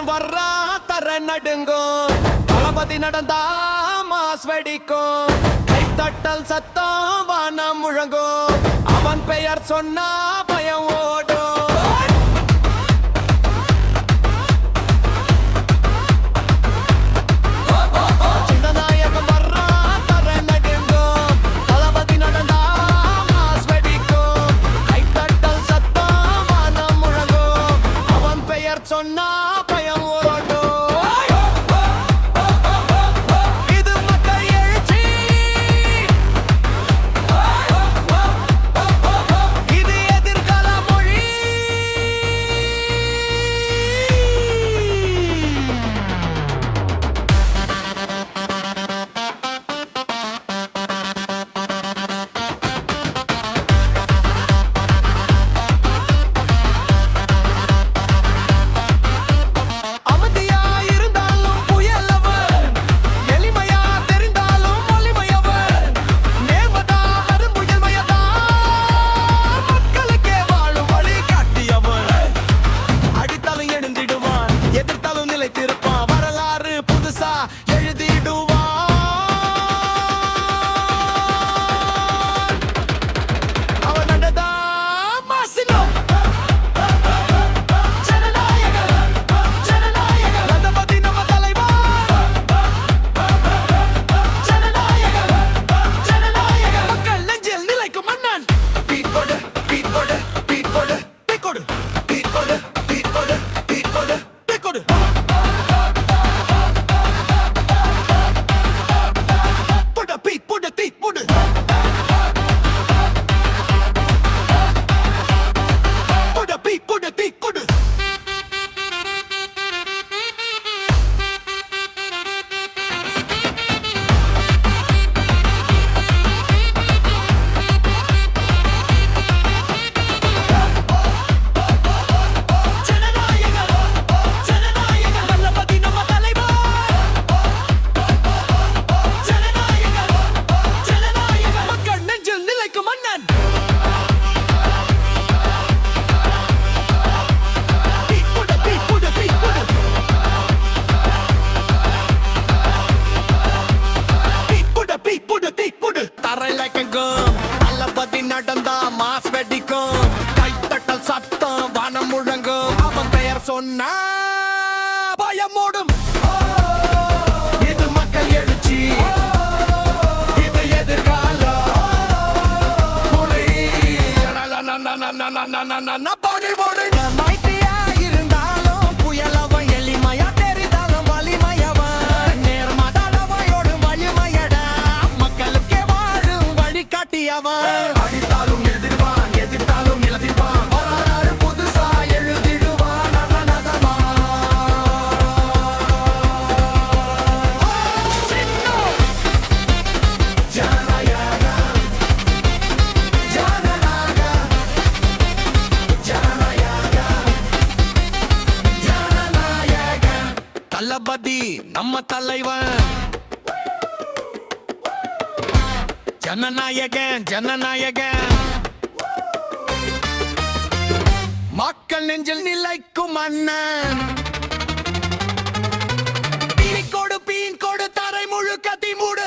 வர்றா தர நடுங்கும். தளபதி நடந்தா மாஸ் வெடிக்கும். கைத்தட்டல் சத்தம் வானம் முழங்கும். அவன் பெயர் சொன்னா பயம் ஓடும். சொன்னா பயம் ஓடும். இது மக்கள் எழுச்சி. இது எதிர்கால மொழி. வரலாறு புதுசா எழுதிடுவான். அவன் நடந்தா மாசினோ. தளபதி நம்ம தலைவன். மக்கள் நெஞ்சில் நிலைக்கும் மன்னன். பீட் போடு பீட் போடு பீட் போடு பீட் கொடு பீட் போடு பீட் போடு பீட் போடு பீட் கொடு. தளபதி நடந்தா மாஸ் வெடிக்கும். கைத்தட்டல் சத்தம் வானம் முழங்கும். அவன் பெயர் சொன்னா பயமோடும். இது மக்கள் எழுச்சி. இது எதிர்கால மொழி. இருந்தாலும் புயலவன் எளிமையா தெரிந்தாலும் வலிமையவன். நேர்மதளவையோடு வலிமையடா. மக்களுக்கே வாழும் வழிகாட்டியவன். அடித்தாலும் எதிர்வான் எதிர்த்தாலும் எழுதிவான். வரலாறு புதுசா எழுதிடுவான். தளபதி நம்ம தலைவன். ஜனநாயகன் ஜனநாயகன். மக்கள் நெஞ்சில் நிலைக்கும் மன்னன். பீன் கொடு தரை முழுக்க திமுடு.